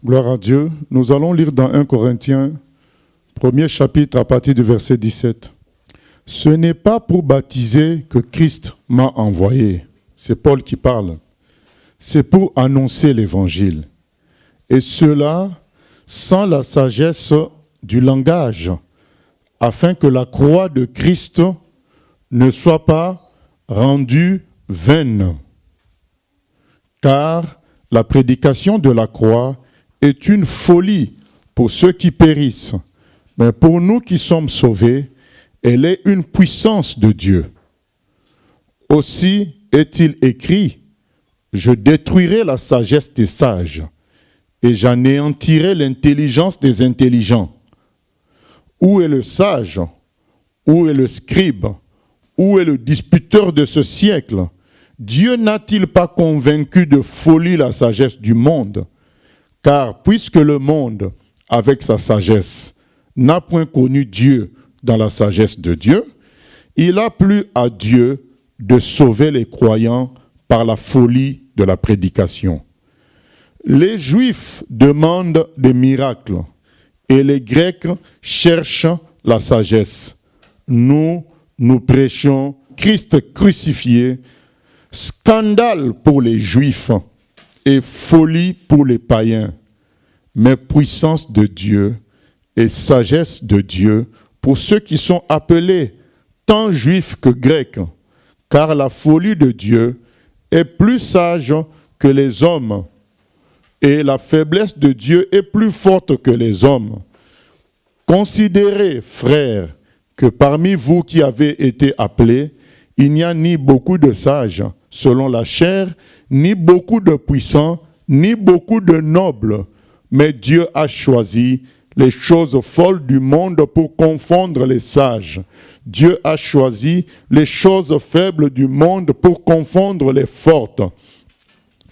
Gloire à Dieu. Nous allons lire dans 1 Corinthiens, premier chapitre à partir du verset 17. Ce n'est pas pour baptiser que Christ m'a envoyé. C'est Paul qui parle. C'est pour annoncer l'évangile. Et cela sans la sagesse du langage, afin que la croix de Christ ne soit pas rendue vaine. Car la prédication de la croix est une folie pour ceux qui périssent, mais pour nous qui sommes sauvés, elle est une puissance de Dieu. Aussi est-il écrit, « Je détruirai la sagesse des sages, et j'anéantirai l'intelligence des intelligents. » Où est le sage? Où est le scribe? Où est le disputeur de ce siècle? Dieu n'a-t-il pas convaincu de folie la sagesse du monde? Car puisque le monde, avec sa sagesse, n'a point connu Dieu dans la sagesse de Dieu, il a plu à Dieu de sauver les croyants par la folie de la prédication. Les Juifs demandent des miracles et les Grecs cherchent la sagesse. Nous prêchons Christ crucifié, scandale pour les Juifs et folie pour les païens, mais puissance de Dieu et sagesse de Dieu pour ceux qui sont appelés tant juifs que grecs, car la folie de Dieu est plus sage que les hommes, et la faiblesse de Dieu est plus forte que les hommes. Considérez, frères, que parmi vous qui avez été appelés, il n'y a ni beaucoup de sages selon la chair, ni beaucoup de puissants, ni beaucoup de nobles, mais Dieu a choisi les choses folles du monde pour confondre les sages. Dieu a choisi les choses faibles du monde pour confondre les fortes.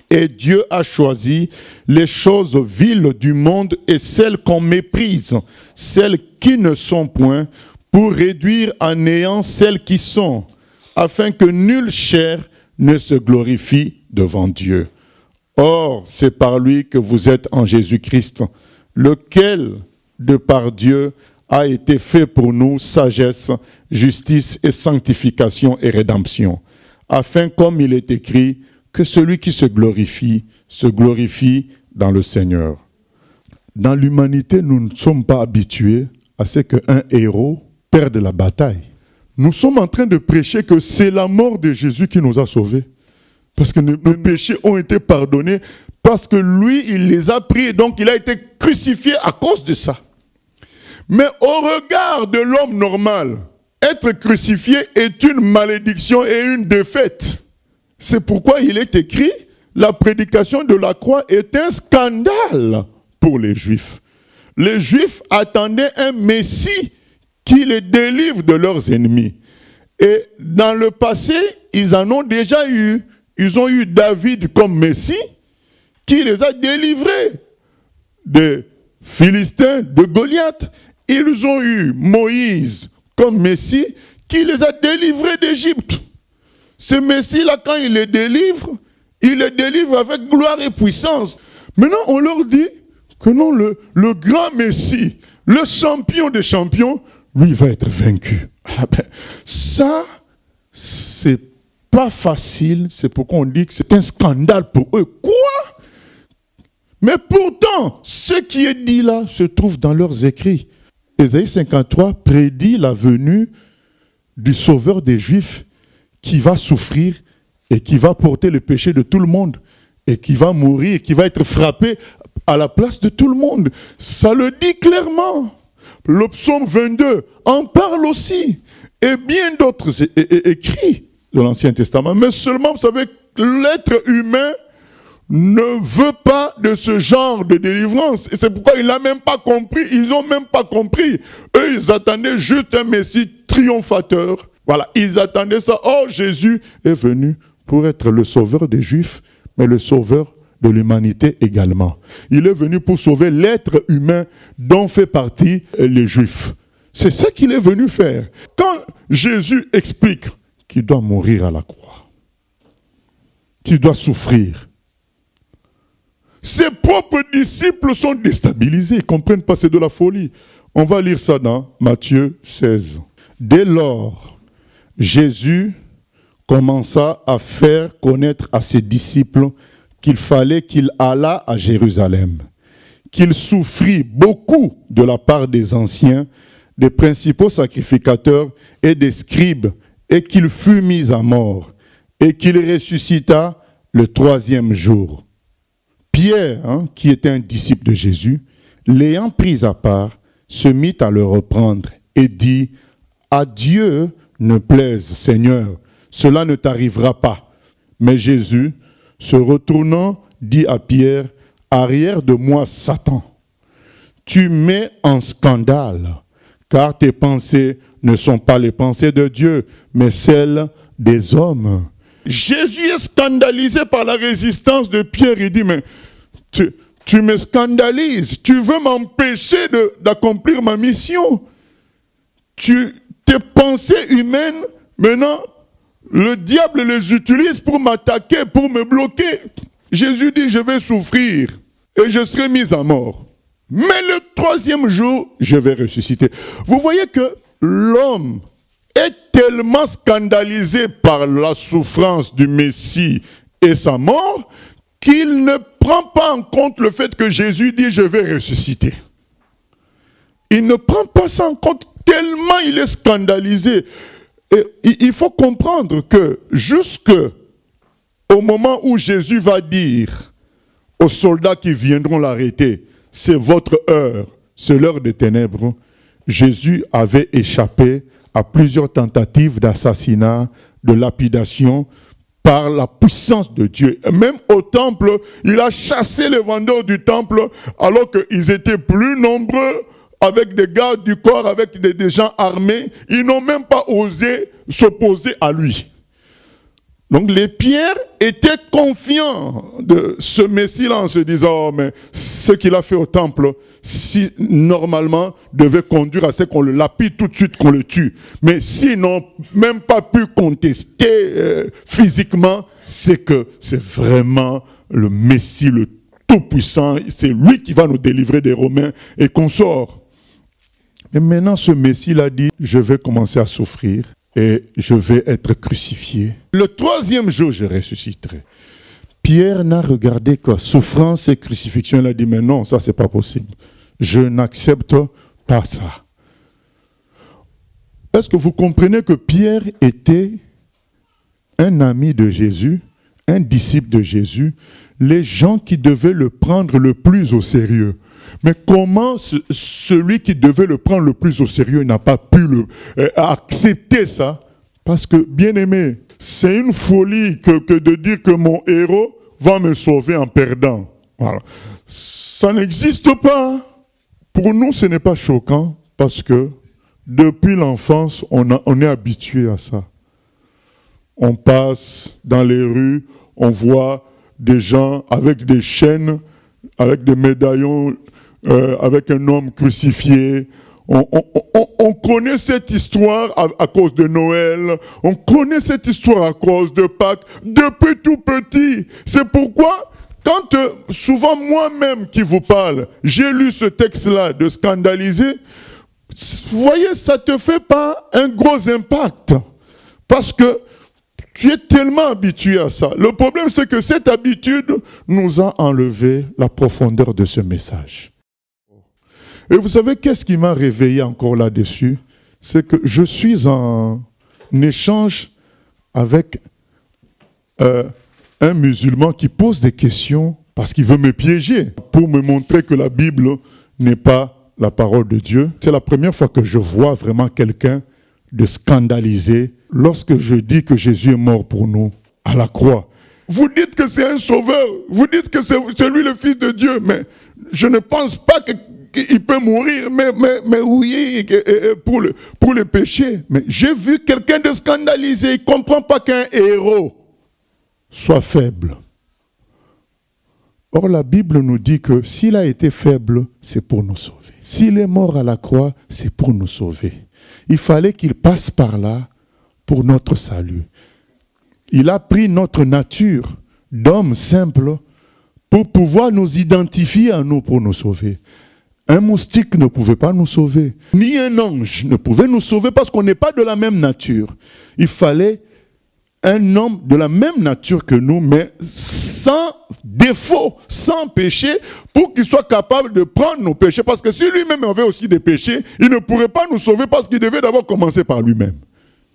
Et Dieu a choisi les choses viles du monde et celles qu'on méprise, celles qui ne sont point, pour réduire à néant celles qui sont, afin que nulle chair ne se glorifie devant Dieu. Or, c'est par lui que vous êtes en Jésus-Christ, lequel, de par Dieu, a été fait pour nous sagesse, justice et sanctification et rédemption, afin, comme il est écrit, que celui qui se glorifie dans le Seigneur. Dans l'humanité, nous ne sommes pas habitués à ce qu'un héros perde la bataille. Nous sommes en train de prêcher que c'est la mort de Jésus qui nous a sauvés. Parce que nos péchés ont été pardonnés, parce que lui, il les a pris, et donc il a été crucifié à cause de ça. Mais au regard de l'homme normal, être crucifié est une malédiction et une défaite. C'est pourquoi il est écrit, la prédication de la croix est un scandale pour les Juifs. Les Juifs attendaient un Messie qui les délivre de leurs ennemis. Et dans le passé, ils en ont déjà eu. Ils ont eu David comme Messie qui les a délivrés des Philistins, de Goliath. Ils ont eu Moïse comme Messie qui les a délivrés d'Égypte. Ce Messie-là, quand il les délivre avec gloire et puissance. Maintenant, on leur dit que non, le grand Messie, le champion des champions, lui va être vaincu. Ah ben, ça, c'est pas facile. C'est pourquoi on dit que c'est un scandale pour eux. Quoi? Mais pourtant, ce qui est dit là se trouve dans leurs écrits. Ésaïe 53 prédit la venue du sauveur des Juifs qui va souffrir et qui va porter le péché de tout le monde et qui va mourir, qui va être frappé à la place de tout le monde. Ça le dit clairement. Le psaume 22 en parle aussi. Et bien d'autres écrits de l'Ancien Testament. Mais seulement, vous savez, l'être humain ne veut pas de ce genre de délivrance. Et c'est pourquoi il n'a même pas compris. Ils n'ont même pas compris. Eux, ils attendaient juste un Messie triomphateur. Voilà, ils attendaient ça. Oh, Jésus est venu pour être le sauveur des Juifs, mais le sauveur de l'humanité également. Il est venu pour sauver l'être humain dont fait partie les Juifs. C'est ce qu'il est venu faire. Quand Jésus explique qu'il doit mourir à la croix, qu'il doit souffrir, Ses propres disciples sont déstabilisés, ils ne comprennent pas, c'est de la folie. On va lire ça dans Matthieu 16. Dès lors, Jésus commença à faire connaître à ses disciples qu'il fallait qu'il allât à Jérusalem, qu'il souffrit beaucoup de la part des anciens, des principaux sacrificateurs et des scribes, et qu'il fut mis à mort, et qu'il ressuscita le 3e jour. Pierre, qui était un disciple de Jésus, l'ayant pris à part, se mit à le reprendre et dit, « À Dieu ne plaise, Seigneur, cela ne t'arrivera pas. » Mais Jésus, se retournant, dit à Pierre, « Arrière de moi, Satan, tu mets en scandale, car tes pensées ne sont pas les pensées de Dieu, mais celles des hommes. » Jésus est scandalisé par la résistance de Pierre. Il dit, mais tu me scandalises, tu veux m'empêcher d'accomplir ma mission. Tes pensées humaines, maintenant, le diable les utilise pour m'attaquer, pour me bloquer. Jésus dit, je vais souffrir et je serai mis à mort. Mais le 3e jour, je vais ressusciter. Vous voyez que l'homme est tellement scandalisé par la souffrance du Messie et sa mort qu'il ne prend pas en compte le fait que Jésus dit « je vais ressusciter ». Il ne prend pas ça en compte tellement il est scandalisé. Et il faut comprendre que jusque au moment où Jésus va dire aux soldats qui viendront l'arrêter « c'est votre heure, c'est l'heure des ténèbres », Jésus avait échappé à plusieurs tentatives d'assassinat, de lapidation, par la puissance de Dieu. Même au temple, il a chassé les vendeurs du temple alors qu'ils étaient plus nombreux, avec des gardes du corps, avec des gens armés. Ils n'ont même pas osé s'opposer à lui. Donc les Pierres étaient confiants de ce Messie-là en se disant, oh, mais ce qu'il a fait au temple, si normalement, devait conduire à ce qu'on le lapide tout de suite, qu'on le tue. Mais s'ils n'ont même pas pu contester physiquement, c'est que c'est vraiment le Messie, le Tout-Puissant. C'est lui qui va nous délivrer des Romains et qu'on sort. Et maintenant, ce Messie-là dit, je vais commencer à souffrir. Et je vais être crucifié. Le 3e jour, je ressusciterai. Pierre n'a regardé que souffrance et crucifixion. Il a dit, mais non, ça, c'est pas possible. Je n'accepte pas ça. Est-ce que vous comprenez que Pierre était un ami de Jésus, un disciple de Jésus, les gens qui devaient le prendre le plus au sérieux? Mais comment celui qui devait le prendre le plus au sérieux n'a pas pu accepter ça? Parce que, bien aimé, c'est une folie que de dire que mon héros va me sauver en perdant. Voilà. Ça n'existe pas. Pour nous, ce n'est pas choquant parce que depuis l'enfance, on est habitué à ça. On passe dans les rues, on voit des gens avec des chaînes, avec des médaillons, avec un homme crucifié. On connaît cette histoire à cause de Noël. On connaît cette histoire à cause de Pâques depuis tout petit. C'est pourquoi, quand souvent moi-même qui vous parle, j'ai lu ce texte-là de scandaliser, vous voyez, ça ne te fait pas un gros impact. Parce que tu es tellement habitué à ça. Le problème, c'est que cette habitude nous a enlevé la profondeur de ce message. Et vous savez, qu'est-ce qui m'a réveillé encore là-dessus? C'est que je suis en échange avec un musulman qui pose des questions parce qu'il veut me piéger pour me montrer que la Bible n'est pas la parole de Dieu. C'est la première fois que je vois vraiment quelqu'un de scandalisé lorsque je dis que Jésus est mort pour nous à la croix. Vous dites que c'est un sauveur, vous dites que c'est lui le Fils de Dieu, mais je ne pense pas qu'il peut mourir, mais oui, pour le péché. Mais j'ai vu quelqu'un de scandalisé, il ne comprend pas qu'un héros soit faible. Or, la Bible nous dit que s'il a été faible, c'est pour nous sauver. S'il est mort à la croix, c'est pour nous sauver. Il fallait qu'il passe par là pour notre salut. Il a pris notre nature d'homme simple pour pouvoir nous identifier à nous pour nous sauver. Un moustique ne pouvait pas nous sauver, ni un ange ne pouvait nous sauver parce qu'on n'est pas de la même nature. Il fallait un homme de la même nature que nous, mais sans défaut, sans péché, pour qu'il soit capable de prendre nos péchés. Parce que si lui-même avait aussi des péchés, il ne pourrait pas nous sauver parce qu'il devait d'abord commencer par lui-même.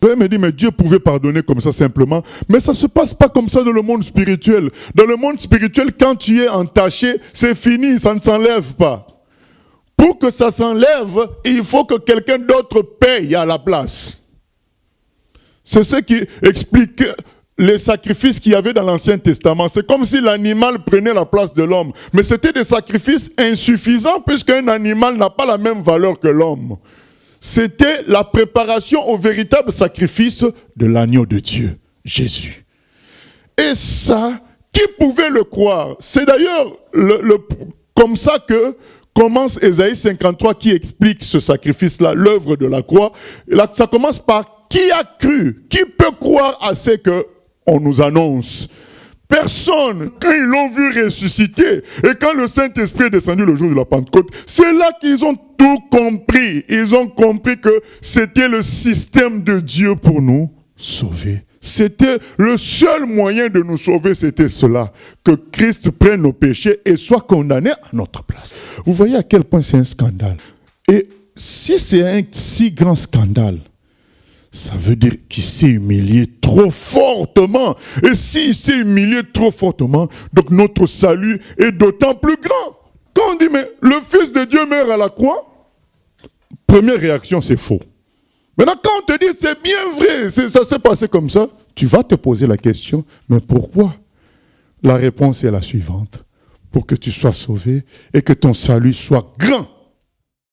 Vous pouvez me dire, mais Dieu pouvait pardonner comme ça simplement. Mais ça ne se passe pas comme ça dans le monde spirituel. Dans le monde spirituel, quand tu es entaché, c'est fini, ça ne s'enlève pas. Pour que ça s'enlève, il faut que quelqu'un d'autre paye à la place. C'est ce qui explique les sacrifices qu'il y avait dans l'Ancien Testament. C'est comme si l'animal prenait la place de l'homme. Mais c'était des sacrifices insuffisants puisqu'un animal n'a pas la même valeur que l'homme. C'était la préparation au véritable sacrifice de l'agneau de Dieu, Jésus. Et ça, qui pouvait le croire? C'est d'ailleurs comme ça que commence Ésaïe 53 qui explique ce sacrifice-là, l'œuvre de la croix. Là, ça commence par qui a cru? Qui peut croire à ce qu'on nous annonce? Personne. Quand ils l'ont vu ressusciter et quand le Saint-Esprit est descendu le jour de la Pentecôte, c'est là qu'ils ont tout compris. Ils ont compris que c'était le système de Dieu pour nous sauver. C'était le seul moyen de nous sauver, c'était cela. Que Christ prenne nos péchés et soit condamné à notre place. Vous voyez à quel point c'est un scandale. Et si c'est un si grand scandale, ça veut dire qu'il s'est humilié trop fortement. Et s'il s'est humilié trop fortement, donc notre salut est d'autant plus grand. Quand on dit, mais le Fils de Dieu meurt à la croix, première réaction, c'est faux. Maintenant, quand on te dit, c'est bien vrai, ça s'est passé comme ça, tu vas te poser la question, mais pourquoi? La réponse est la suivante. Pour que tu sois sauvé et que ton salut soit grand.